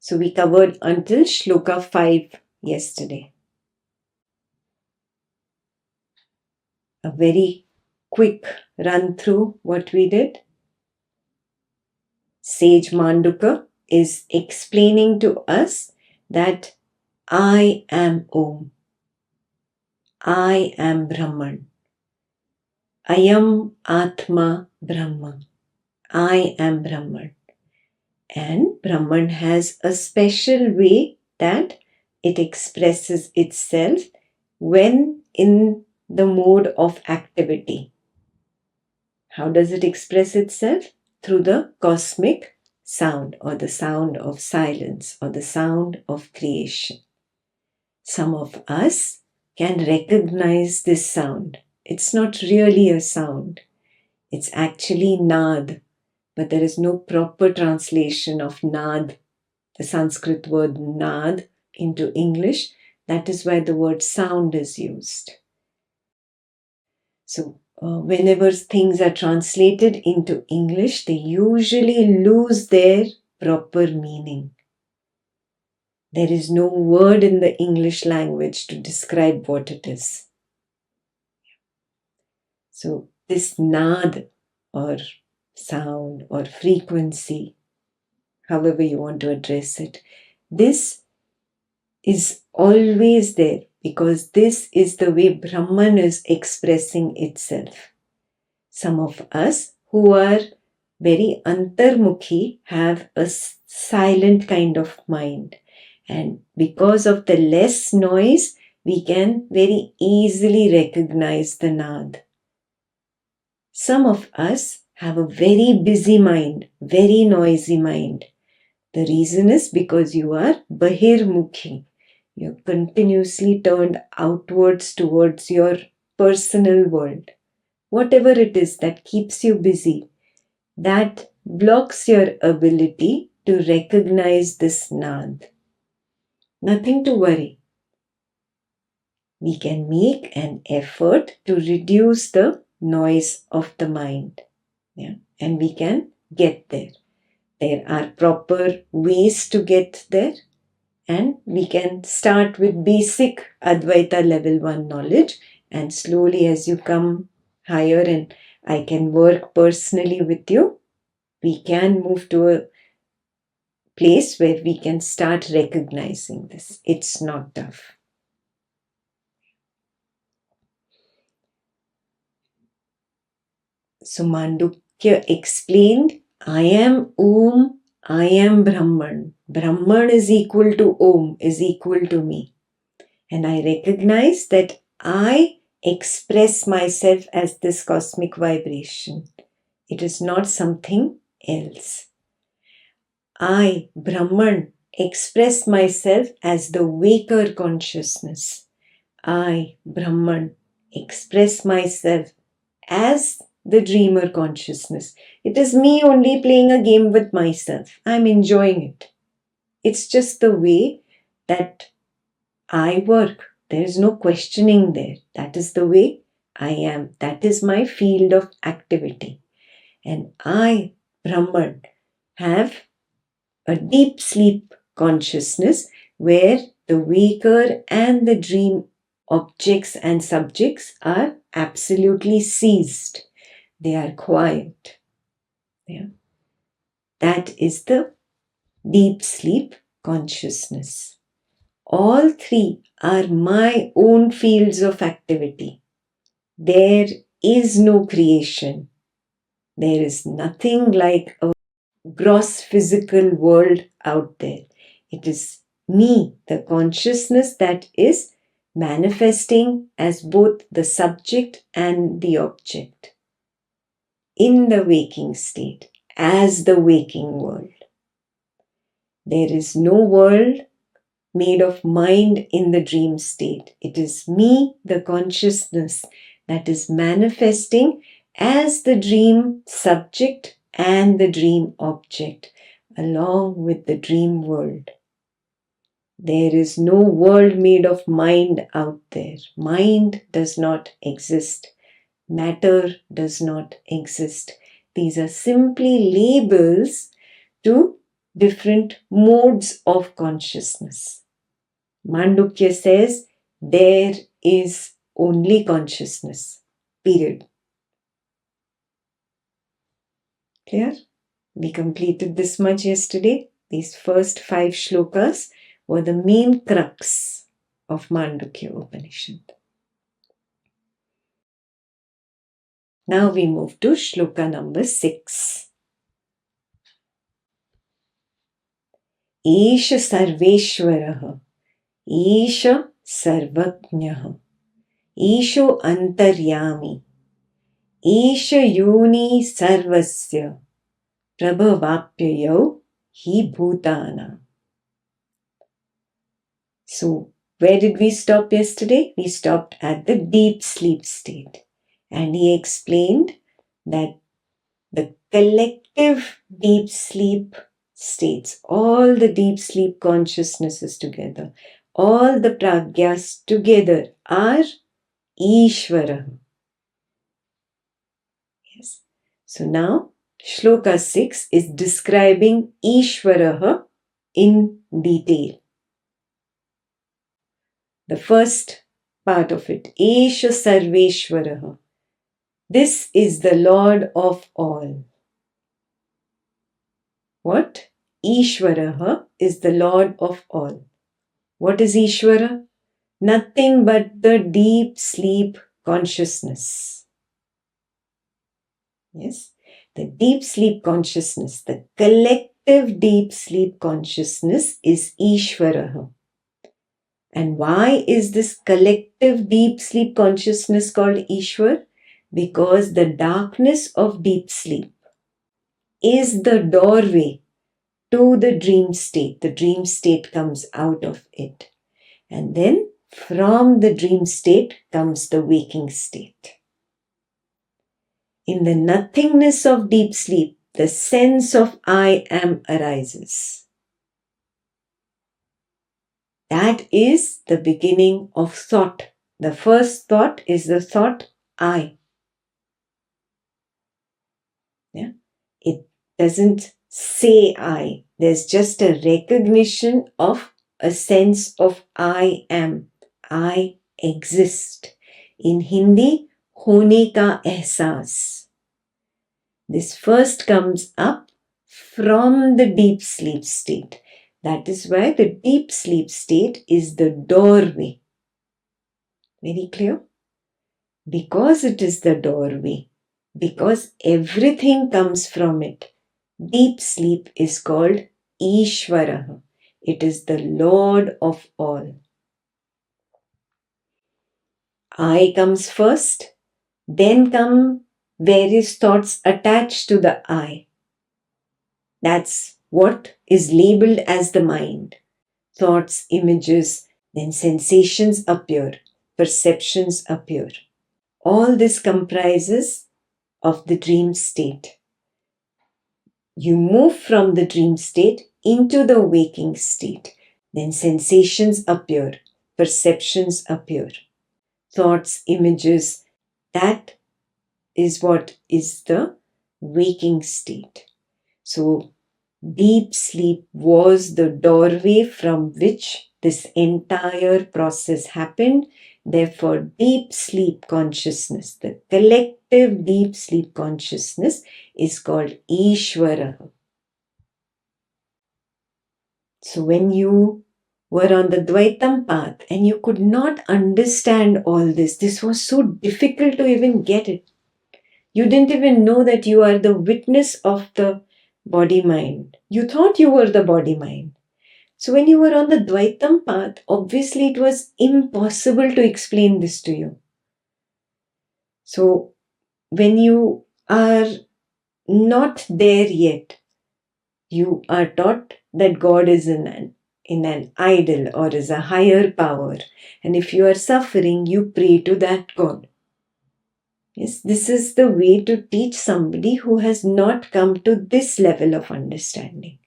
So we covered until Shloka 5 yesterday. A very quick run through what we did. Sage Manduka is explaining to us that I am Om. I am Brahman. Ayam Atma Brahma. I am Brahman. And Brahman has a special way that it expresses itself when in the mode of activity. How does it express itself? Through the cosmic sound, or the sound of silence, or the sound of creation. Some of us can recognize this sound. It's not really a sound. It's actually Nad, but there is no proper translation of Nad, the Sanskrit word Nad, into English. That is why the word sound is used. So, whenever things are translated into English, they usually lose their proper meaning. There is no word in the English language to describe what it is. So, this Nad, or sound, or frequency, however you want to address it, this is always there, because this is the way Brahman is expressing itself. Some of us who are very antarmukhi have a silent kind of mind, and because of the less noise, we can very easily recognize the Nad. Some of us have a very busy mind, very noisy mind. The reason is because you are bahirmukhi. You're continuously turned outwards towards your personal world. Whatever it is that keeps you busy, that blocks your ability to recognize this Nad. Nothing to worry. We can make an effort to reduce the noise of the mind. And we can get there. There are proper ways to get there. And we can start with basic Advaita level 1 knowledge, and slowly as you come higher and I can work personally with you, we can move to a place where we can start recognizing this. It's not tough. So Mandukya explained, I am Om, I am Brahman. Brahman is equal to Om, is equal to me. And I recognize that I express myself as this cosmic vibration. It is not something else. I, Brahman, express myself as the waker consciousness. I, Brahman, express myself as the dreamer consciousness. It is me only playing a game with myself. I'm enjoying it. It's just the way that I work. There is no questioning there. That is the way I am. That is my field of activity. And I, Brahman, have a deep sleep consciousness where the waker and the dream objects and subjects are absolutely ceased. They are quiet. That is the deep sleep consciousness. All three are my own fields of activity. There is no creation. There is nothing like a gross physical world out there. It is me, the consciousness, that is manifesting as both the subject and the object in the waking state, as the waking world. There is no world made of mind in the dream state. It is me, the consciousness, that is manifesting as the dream subject and the dream object, along with the dream world. There is no world made of mind out there. Mind does not exist. Matter does not exist. These are simply labels to different modes of consciousness. Mandukya says there is only consciousness, period. Clear? We completed this much yesterday. These first 5 shlokas were the main crux of Mandukya Upanishad. Now we move to shloka number 6. Esha Sarveshwaraha, Esha Sarvajnaha, Esho Antaryami, Esha Yoni Sarvasya, Prabhavapyayo Hi Bhutana. So, where did we stop yesterday? We stopped at the deep sleep state. And he explained that the collective deep sleep states, all the deep sleep consciousnesses together, all the pragyas together are Ishvara. Yes. So now, shloka 6 is describing Ishvara in detail. The first part of it, Esha Sarveshwaraha. This is the Lord of all. What? Ishvaraha is the Lord of all. What is Ishvara? Nothing but the deep sleep consciousness. Yes, the deep sleep consciousness, the collective deep sleep consciousness is Ishvaraha. And why is this collective deep sleep consciousness called Ishwar? Because the darkness of deep sleep is the doorway to the dream state. The dream state comes out of it. And then from the dream state comes the waking state. In the nothingness of deep sleep, the sense of I am arises. That is the beginning of thought. The first thought is the thought I. Yeah? It doesn't say I. There's just a recognition of a sense of I am. I exist. In Hindi, hone ka ehsaas. This first comes up from the deep sleep state. That is why the deep sleep state is the doorway. Very clear? Because it is the doorway, because everything comes from it, deep sleep is called Ishvara. It is the Lord of all. I comes first, then come various thoughts attached to the I. That's what is labeled as the mind. Thoughts, images, then sensations appear, perceptions appear. All this comprises of the dream state. You move from the dream state into the waking state. Then sensations appear, perceptions appear. Thoughts, images, that is what is the waking state. So, deep sleep was the doorway from which this entire process happened. Therefore, deep sleep consciousness, the collective deep sleep consciousness is called Ishvara. So when you were on the Dvaitam path and you could not understand all this was so difficult to even get it. You didn't even know that you are the witness of the body-mind. You thought you were the body-mind. So when you were on the Dvaitam path, obviously it was impossible to explain this to you. So when you are not there yet, you are taught that God is in an idol or is a higher power. And if you are suffering, you pray to that God. Yes, this is the way to teach somebody who has not come to this level of understanding.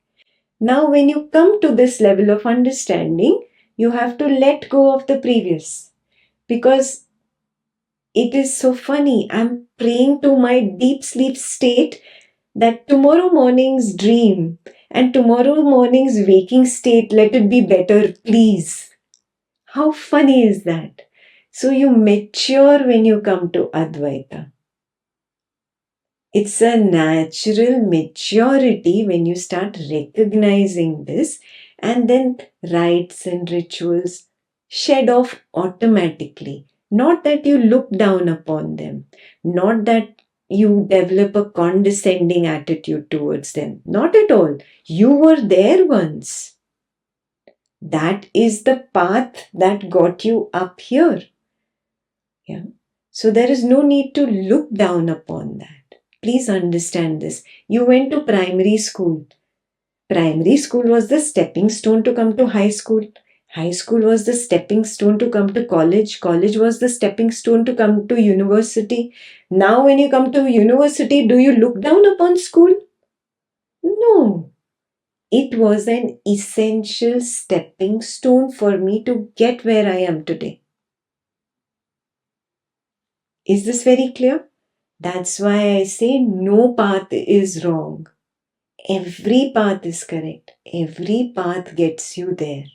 Now, when you come to this level of understanding, you have to let go of the previous. Because it is so funny. I'm praying to my deep sleep state that tomorrow morning's dream and tomorrow morning's waking state, let it be better, please. How funny is that? So you mature when you come to Advaita. It's a natural maturity when you start recognizing this, and then rites and rituals shed off automatically. Not that you look down upon them, not that you develop a condescending attitude towards them. Not at all. You were there once. That is the path that got you up here. Yeah. So there is no need to look down upon that. Please understand this. You went to primary school. Primary school was the stepping stone to come to high school. High school was the stepping stone to come to college. College was the stepping stone to come to university. Now, when you come to university, do you look down upon school? No. It was an essential stepping stone for me to get where I am today. Is this very clear? That's why I say no path is wrong. Every path is correct. Every path gets you there.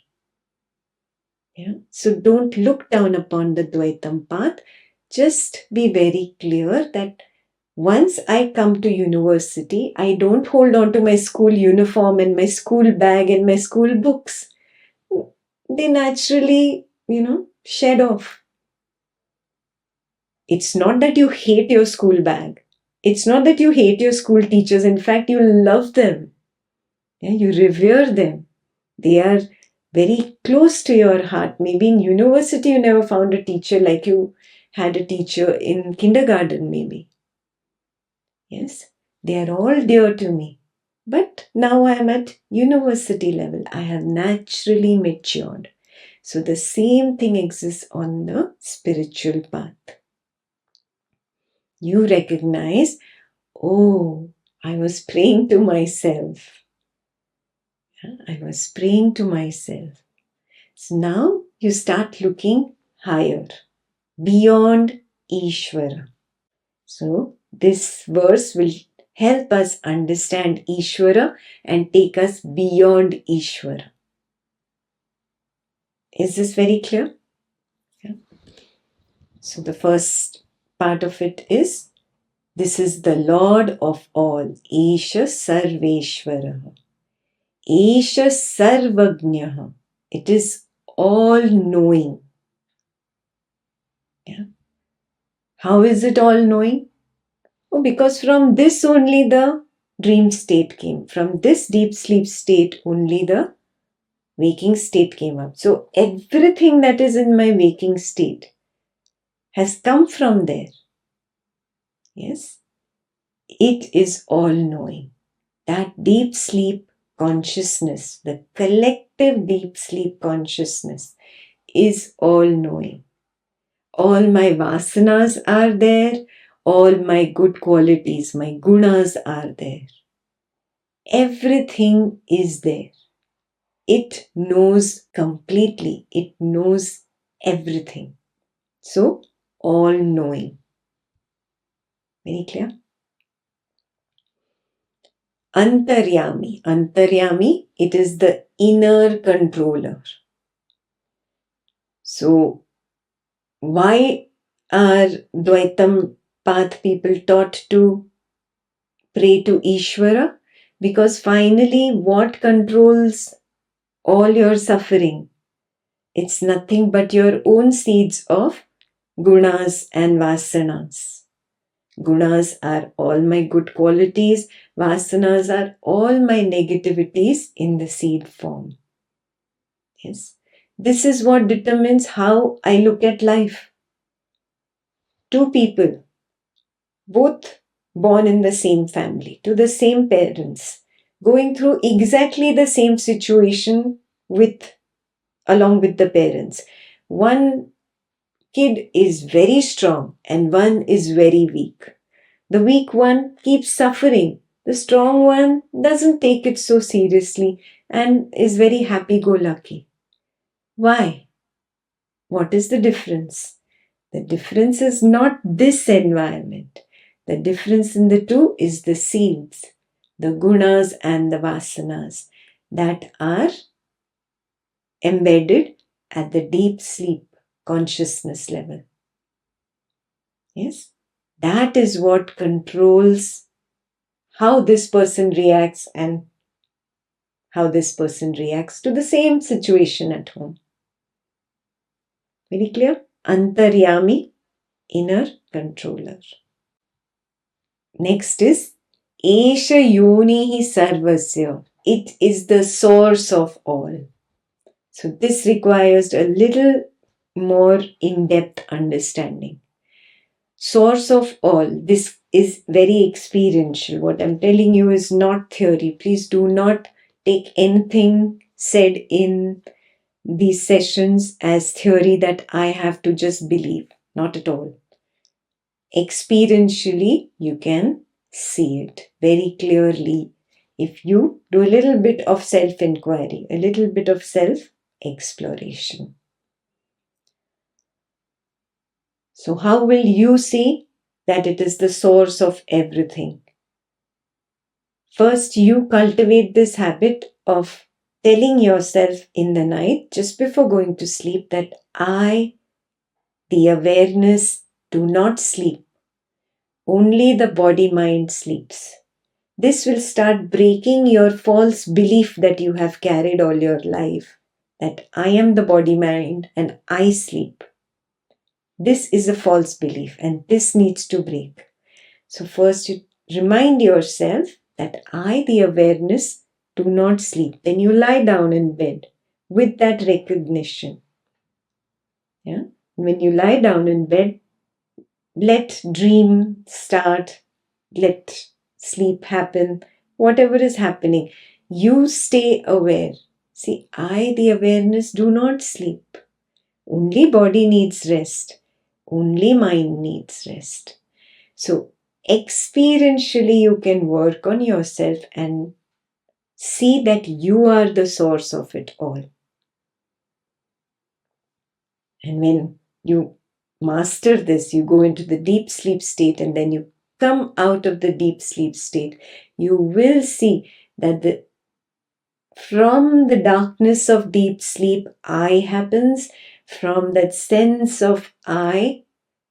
Yeah? So don't look down upon the Dvaitam path. Just be very clear that once I come to university, I don't hold on to my school uniform and my school bag and my school books. They naturally, shed off. It's not that you hate your school bag. It's not that you hate your school teachers. In fact, you love them. Yeah, you revere them. They are very close to your heart. Maybe in university you never found a teacher like you had a teacher in kindergarten, maybe. Yes, they are all dear to me. But now I am at university level. I have naturally matured. So the same thing exists on the spiritual path. You recognize, oh, I was praying to myself. I was praying to myself. So now you start looking higher, beyond Ishvara. So this verse will help us understand Ishvara and take us beyond Ishvara. Is this very clear? Yeah. So the first part of it is, this is the Lord of all, Isha Sarveshwara. Isha Sarvagnya. It is all-knowing. Yeah. How is it all-knowing? Oh, because from this only the dream state came. From this deep sleep state only the waking state came up. So everything that is in my waking state has come from there. Yes. It is all-knowing. That deep sleep consciousness, the collective deep sleep consciousness is all-knowing. All my vasanas are there. All my good qualities, my gunas are there. Everything is there. It knows completely. It knows everything. So, all-knowing. Very clear? Antaryami. Antaryami, it is the inner controller. So, why are Dvaitam path people taught to pray to Ishvara? Because finally, what controls all your suffering? It's nothing but your own seeds of gunas and vasanas. Gunas are all my good qualities, vasanas are all my negativities in the seed form. Yes, this is what determines how I look at life. Two people, both born in the same family, to the same parents, going through exactly the same situation along with the parents. One kid is very strong and one is very weak. The weak one keeps suffering. The strong one doesn't take it so seriously and is very happy-go-lucky. Why? What is the difference? The difference is not this environment. The difference in the two is the seeds. the gunas and the vasanas that are embedded at the deep sleep consciousness level. Yes, that is what controls how this person reacts and how this person reacts to the same situation at home. Very clear? Antaryami, inner controller. Next is Esha Yonihi Sarvasya. It is the source of all. So this requires a little more in-depth understanding. Source of all. This is very experiential. What I'm telling you is not theory. Please do not take anything said in these sessions as theory that I have to just believe. Not at all. Experientially, you can see it very clearly if you do a little bit of self-inquiry, a little bit of self-exploration. So how will you see that it is the source of everything? First, you cultivate this habit of telling yourself in the night, just before going to sleep, that I, the awareness, do not sleep. Only the body-mind sleeps. This will start breaking your false belief that you have carried all your life, that I am the body-mind and I sleep. This is a false belief and this needs to break. So first you remind yourself that I, the awareness, do not sleep. Then you lie down in bed with that recognition. Yeah? When you lie down in bed, let dream start, let sleep happen, whatever is happening. You stay aware. See, I, the awareness, do not sleep. Only body needs rest. Only mind needs rest. So, experientially, you can work on yourself and see that you are the source of it all. And when you master this, you go into the deep sleep state and then you come out of the deep sleep state, you will see that from the darkness of deep sleep, I happens. From that sense of I,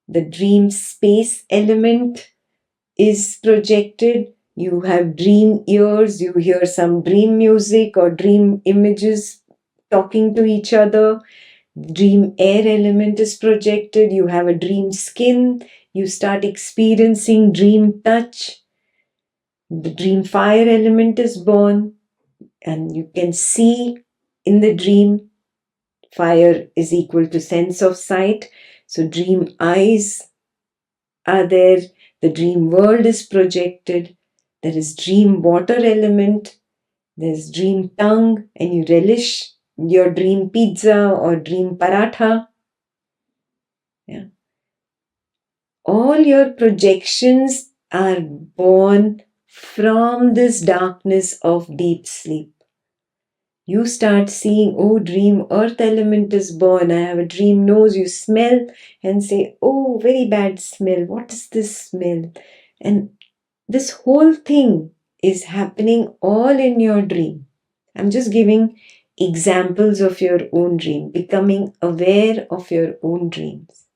the dream space element is projected. You have dream ears, you hear some dream music or dream images talking to each other. Dream air element is projected. You have a dream skin. You start experiencing dream touch. The dream fire element is born. And you can see in the dream, fire is equal to sense of sight. So dream eyes are there. The dream world is projected. There is dream water element. There's dream tongue, and you relish your dream pizza or dream paratha. Yeah. All your projections are born from this darkness of deep sleep. You start seeing, oh, dream earth element is born. I have a dream nose. You smell and say, oh, very bad smell. What is this smell? And this whole thing is happening all in your dream. I'm just giving examples of your own dream, becoming aware of your own dreams.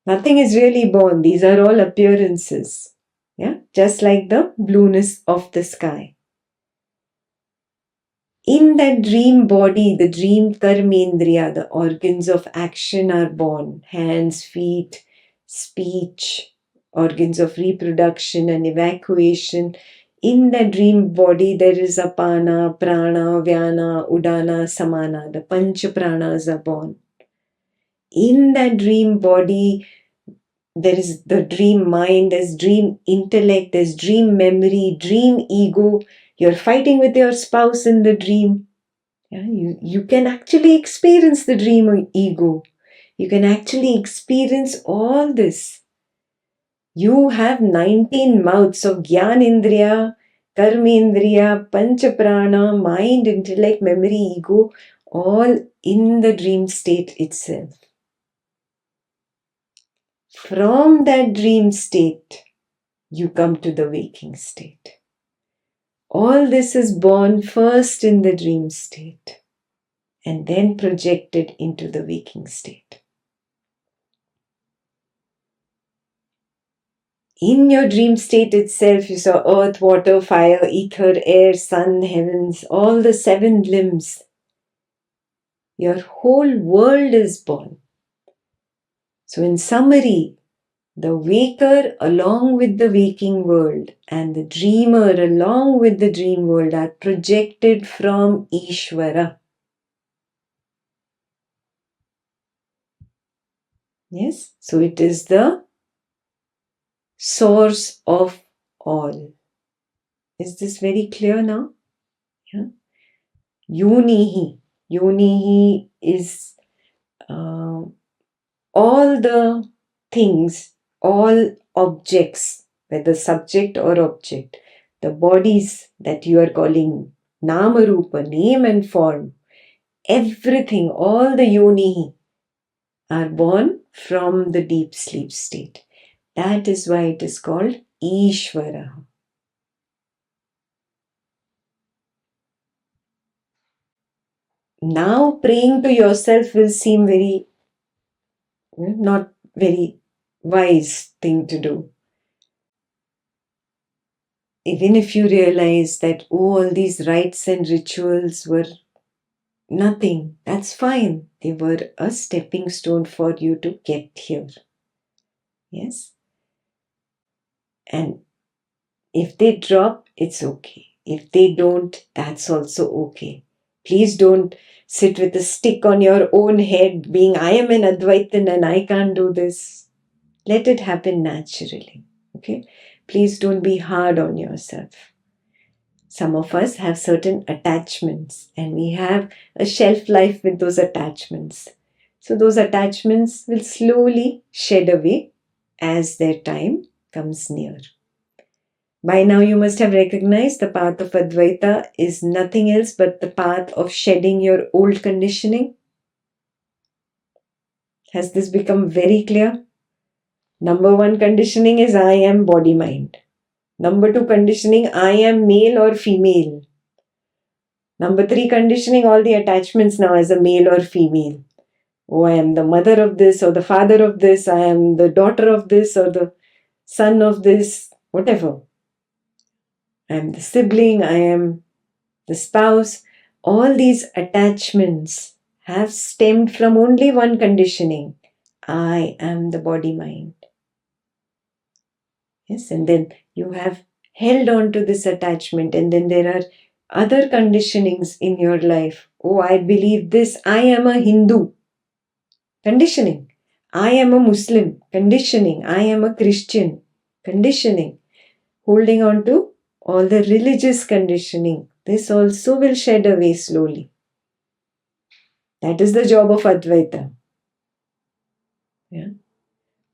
Nothing is really born. These are all appearances. Yeah, just like the blueness of the sky. In that dream body, the dream karmendriya, the organs of action are born. Hands, feet, speech, organs of reproduction and evacuation. In that dream body, there is apana, prana, vyana, udana, samana. The pancha pranas are born. In that dream body, there is the dream mind, there's dream intellect, there's dream memory, dream ego. You're fighting with your spouse in the dream. Yeah, you can actually experience the dream ego. You can actually experience all this. You have 19 mouths of Gyanendriya, Karmendriya, Panchaprana, mind, intellect, memory, ego, all in the dream state itself. From that dream state, you come to the waking state. All this is born first in the dream state and then projected into the waking state. In your dream state itself, you saw earth, water, fire, ether, air, sun, heavens, all the 7 limbs. Your whole world is born. So in summary, the waker along with the waking world and the dreamer along with the dream world are projected from Ishvara. Yes, so it is the source of all. Is this very clear now? Yeah. Yonihi. Yonihi is all the things, all objects, whether subject or object, the bodies that you are calling Nama Rupa, name and form, everything, all the Yonihi are born from the deep sleep state. That is why it is called Ishvara. Now praying to yourself will seem not very wise thing to do. Even if you realize that, all these rites and rituals were nothing, that's fine. They were a stepping stone for you to get here. Yes? And if they drop, it's okay. If they don't, that's also okay. Please don't sit with a stick on your own head being, I am an Advaitin and I can't do this. Let it happen naturally. Okay? Please don't be hard on yourself. Some of us have certain attachments and we have a shelf life with those attachments. So those attachments will slowly shed away as their time comes near. By now you must have recognized the path of Advaita is nothing else but the path of shedding your old conditioning. Has this become very clear? Number 1 conditioning is I am body-mind. Number 2 conditioning, I am male or female. Number 3 conditioning, all the attachments now as a male or female. Oh, I am the mother of this or the father of this. I am the daughter of this or the son of this, whatever. I am the sibling, I am the spouse. All these attachments have stemmed from only one conditioning. I am the body-mind. Yes, and then you have held on to this attachment, and then there are other conditionings in your life. Oh, I believe this. I am a Hindu. Conditioning. I am a Muslim. Conditioning. I am a Christian. Conditioning. Holding on to all the religious conditioning. This also will shed away slowly. That is the job of Advaita. Yeah.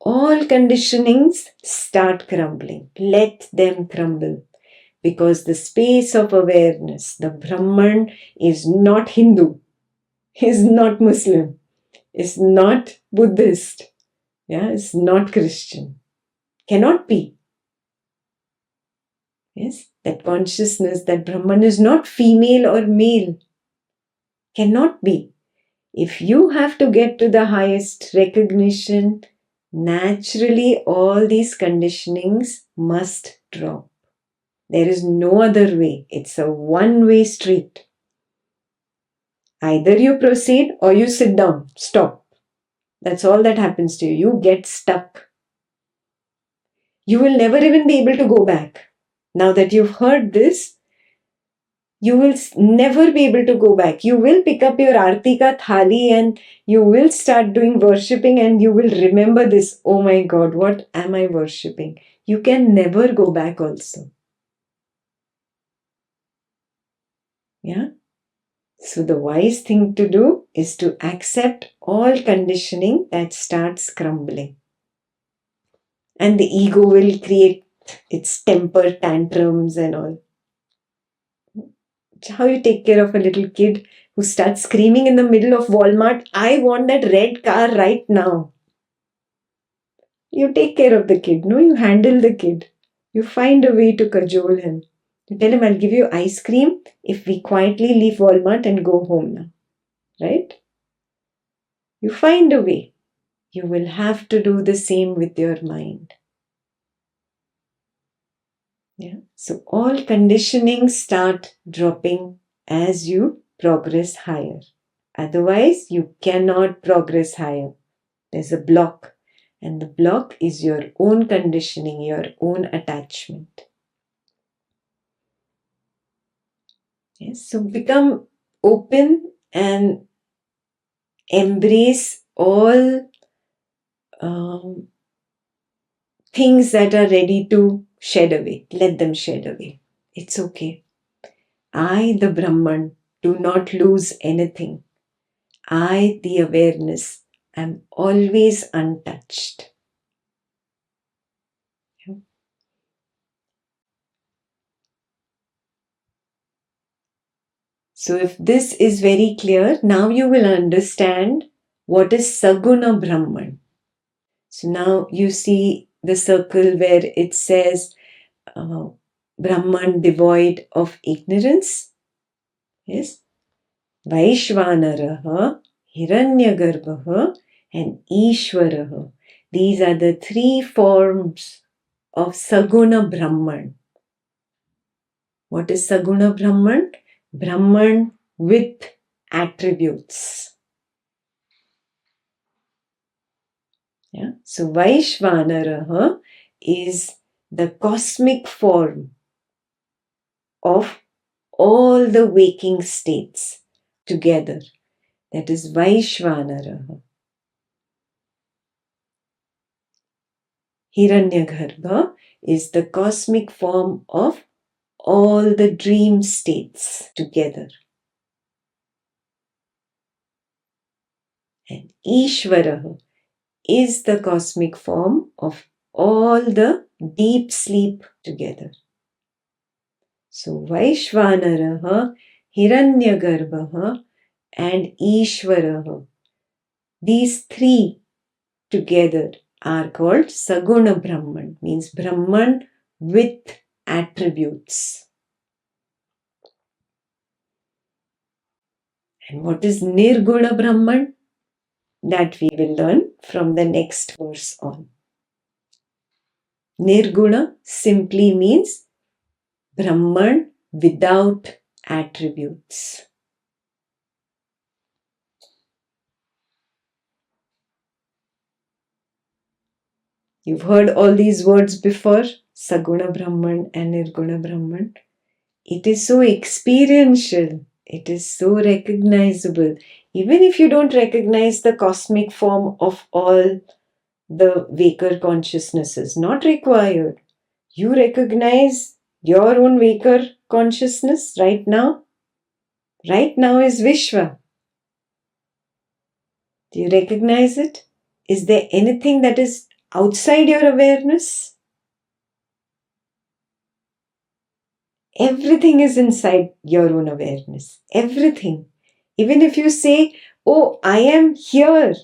All conditionings start crumbling. Let them crumble. Because the space of awareness, the Brahman, is not Hindu, is not Muslim, is not Buddhist, is not Christian. Cannot be. Yes, that consciousness, that Brahman is not female or male. Cannot be. If you have to get to the highest recognition, naturally all these conditionings must drop. There is no other way. It's a one-way street. Either you proceed or you sit down. Stop. That's all that happens to you. You get stuck. You will never even be able to go back. Now that you've heard this, you will never be able to go back. You will pick up your Artika Thali and you will start doing worshipping and you will remember this. Oh my God, what am I worshipping? You can never go back also. Yeah? So the wise thing to do is to accept all conditioning that starts crumbling. And the ego will create its temper tantrums and all. How you take care of a little kid who starts screaming in the middle of Walmart, I want that red car right now. You take care of the kid, no? You handle the kid. You find a way to cajole him. You tell him, I'll give you ice cream if we quietly leave Walmart and go home now. Right? You find a way. You will have to do the same with your mind. Yeah. So all conditioning start dropping as you progress higher. Otherwise, you cannot progress higher. There's a block, and the block is your own conditioning, your own attachment. Yes. So become open and embrace all things that are ready to shed away. Let them shed away. It's okay. I, the Brahman, do not lose anything. I, the awareness, am always untouched. So if this is very clear, now you will understand what is Saguna Brahman. So now you see the circle where it says Brahman devoid of ignorance. Yes. Vaishvanaraha, Hiranyagarbha, and Ishvaraha. These are the three forms of Saguna Brahman. What is Saguna Brahman? Brahman with attributes. Yeah? So Vaishvanaraha is the cosmic form of all the waking states together. That is Vaishvanaraha. Hiranyagarbha is the cosmic form of all the dream states together. And Ishvaraha is the cosmic form of all the deep sleep together. So Vaishvanaraha, Hiranyagarbha, and Ishvaraha, these three together are called Saguna Brahman, means Brahman with attributes. And what is Nirguna Brahman? That we will learn from the next verse on. Nirguna simply means Brahman without attributes. You've heard all these words before, Saguna Brahman and Nirguna Brahman. It is so experiential. It is so recognizable. Even if you don't recognize the cosmic form of all the waker consciousnesses, not required. You recognize your own waker consciousness right now. Right now is Vishwa. Do you recognize it? Is there anything that is outside your awareness? Everything is inside your own awareness. Everything. Even if you say, oh, I am here,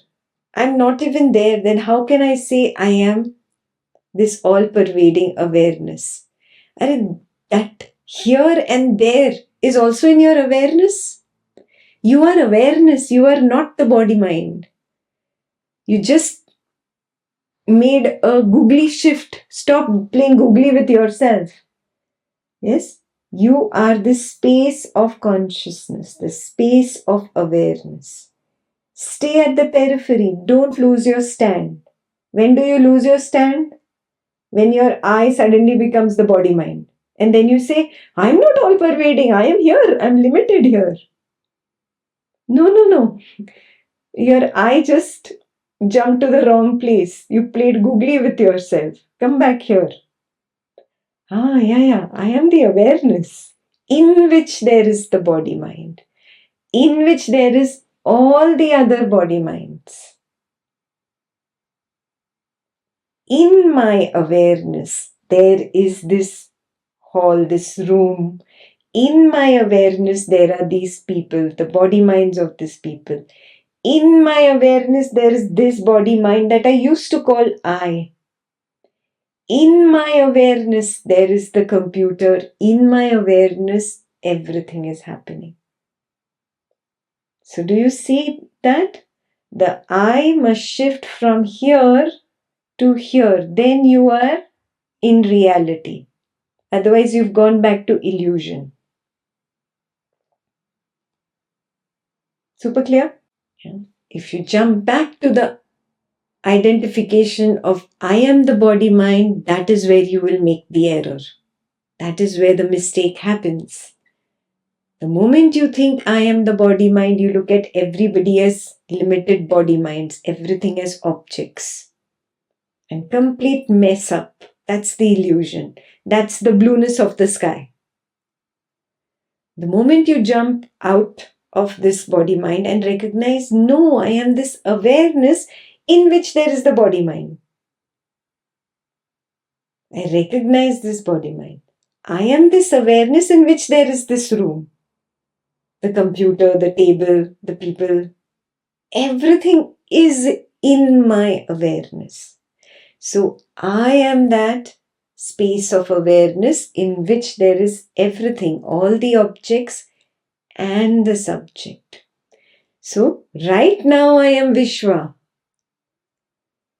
I'm not even there, then how can I say I am this all-pervading awareness? And that here and there is also in your awareness. You are awareness, you are not the body-mind. You just made a googly shift. Stop playing googly with yourself. Yes? You are the space of consciousness, the space of awareness. Stay at the periphery. Don't lose your stand. When do you lose your stand? When your I suddenly becomes the body-mind. And then you say, I'm not all-pervading. I am here. I'm limited here. No. Your I just jumped to the wrong place. You played googly with yourself. Come back here. Yeah. I am the awareness in which there is the body-mind, in which there is all the other body-minds. In my awareness, there is this hall, this room. In my awareness, there are these people, the body-minds of these people. In my awareness, there is this body-mind that I used to call I. In my awareness, there is the computer. In my awareness, everything is happening. So do you see that? The I must shift from here to here. Then you are in reality. Otherwise, you've gone back to illusion. Super clear? Yeah. If you jump back to the identification of I am the body mind, that is where you will make the error. That is where the mistake happens. The moment you think I am the body mind, you look at everybody as limited body minds, everything as objects. And complete mess up. That's the illusion. That's the blueness of the sky. The moment you jump out of this body mind and recognize, no, I am this awareness in which there is the body mind. I recognize this body mind. I am this awareness in which there is this room. The computer, the table, the people, everything is in my awareness. So I am that space of awareness in which there is everything, all the objects and the subject. So right now I am Vishwa.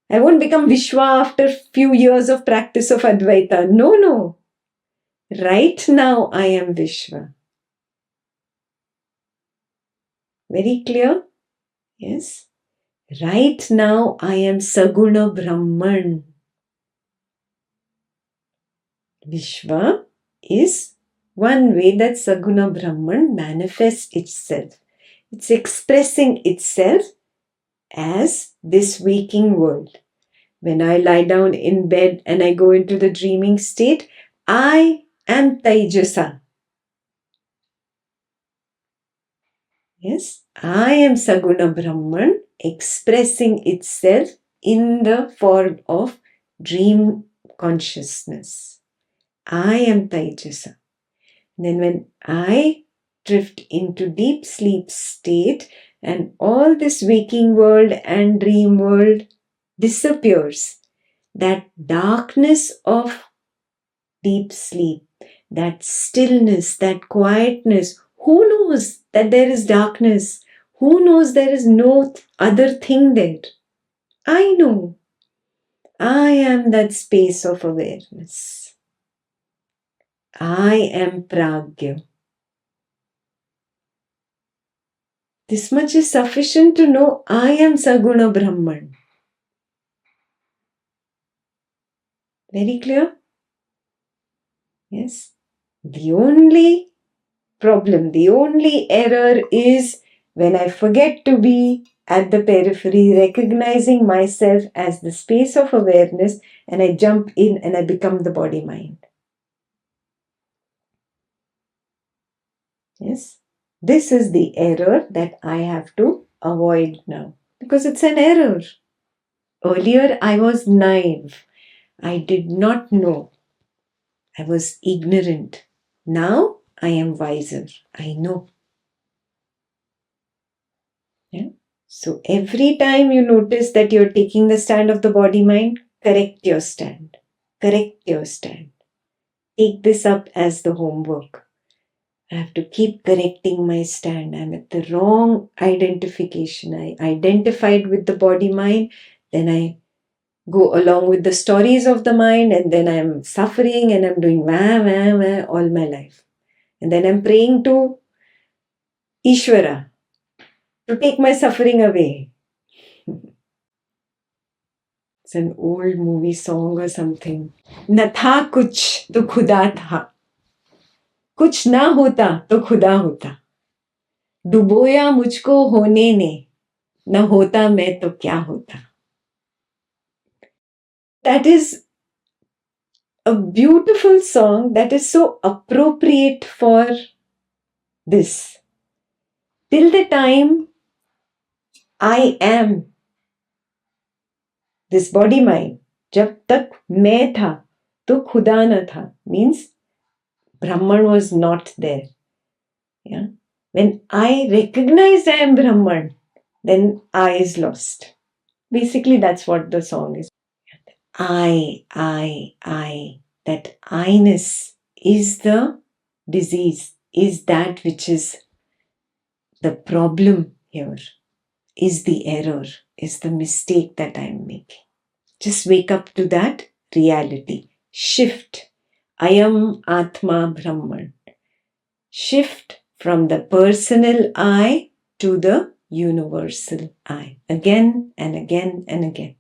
I won't become Vishwa after few years of practice of Advaita. No. Right now I am Vishwa. Very clear? Yes. Right now I am Saguna Brahman. Vishwa is one way that Saguna Brahman manifests itself. It's expressing itself as this waking world. When I lie down in bed and I go into the dreaming state, I am Taijasa. Yes, I am Saguna Brahman expressing itself in the form of dream consciousness. I am Taijasa. Then when I drift into deep sleep state and all this waking world and dream world disappears, that darkness of deep sleep, that stillness, that quietness, who knows that there is darkness? Who knows there is no other thing there? I know. I am that space of awareness. I am Pragya. This much is sufficient to know I am Saguna Brahman. Very clear? Yes. The only problem, the only error is when I forget to be at the periphery, recognizing myself as the space of awareness, and I jump in and I become the body mind. Yes. This is the error that I have to avoid now because it's an error. Earlier, I was naive. I did not know. I was ignorant. Now I am wiser. I know. Yeah. So every time you notice that you're taking the stand of the body mind, correct your stand. Correct your stand. Take this up as the homework. I have to keep correcting my stand. I'm at the wrong identification. I identified with the body mind, then I go along with the stories of the mind, and then I'm suffering and I'm doing wah all my life. And then I'm praying to Ishvara to take my suffering away. It's an old movie song or something. न था कुछ तो खुदा था, कुछ ना होता तो खुदा होता, डुबोया मुझको होने ने, न होता मैं तो क्या होता. That is a beautiful song that is so appropriate for this. Till the time I am this body mind, जब तक मैं था तो खुदा न था, means Brahman was not there. Yeah. When I recognized I am Brahman, then I is lost. Basically, that's what the song is. I. That I-ness is the disease, is that which is the problem here, is the error, is the mistake that I'm making. Just wake up to that reality. Shift. Ayam Atma Brahman. Shift from the personal I to the universal I. Again and again and again.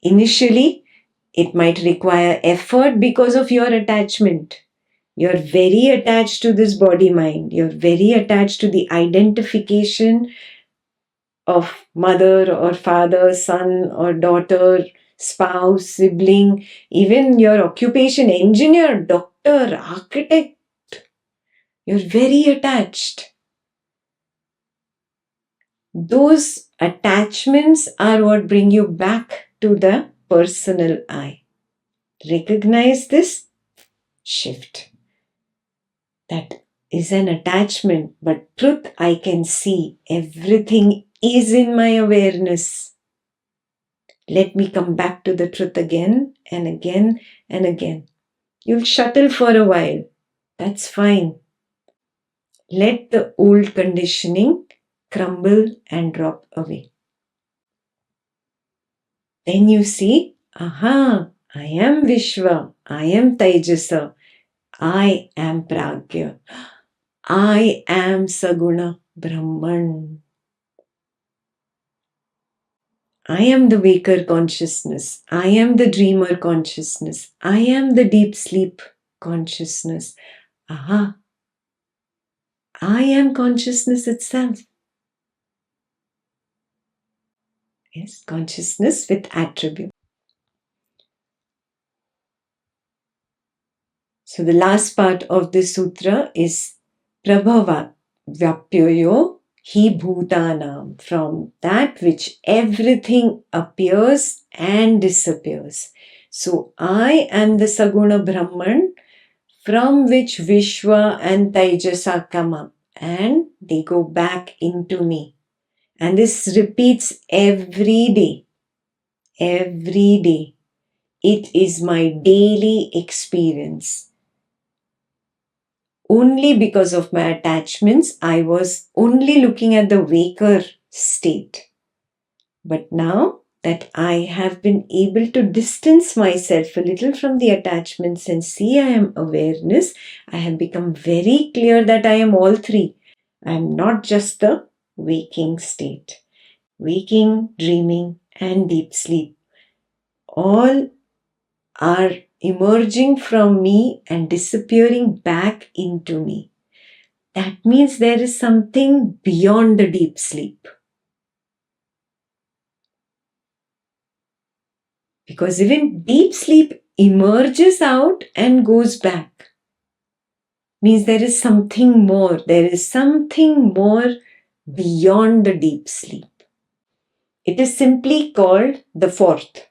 Initially, it might require effort because of your attachment. You're very attached to this body mind. You're very attached to the identification of mother or father, son or daughter, spouse, sibling, even your occupation, engineer, doctor, architect. You're very attached. Those attachments are what bring you back to the personal I. Recognize this, shift. That is an attachment, but truth I can see. Everything is in my awareness. Let me come back to the truth again and again and again. You'll shuttle for a while. That's fine. Let the old conditioning crumble and drop away. Then you see, aha, I am Vishwa, I am Taijasa, I am Pragya, I am Saguna Brahman. I am the waker consciousness, I am the dreamer consciousness, I am the deep sleep consciousness. Aha, I am consciousness itself. Yes, consciousness with attribute. So the last part of this sutra is Prabhava Vyapyoyo Hi Bhutanam, from that which everything appears and disappears. So I am the Saguna Brahman from which Vishwa and Taijasa come up and they go back into me. And this repeats every day. Every day. It is my daily experience. Only because of my attachments, I was only looking at the waker state. But now that I have been able to distance myself a little from the attachments and see I am awareness, I have become very clear that I am all three. I am not just the waking state. Waking, dreaming, and deep sleep all are emerging from me and disappearing back into me. That means there is something beyond the deep sleep. Because even deep sleep emerges out and goes back. Means there is something more. There is something more beyond the deep sleep. It is simply called the fourth.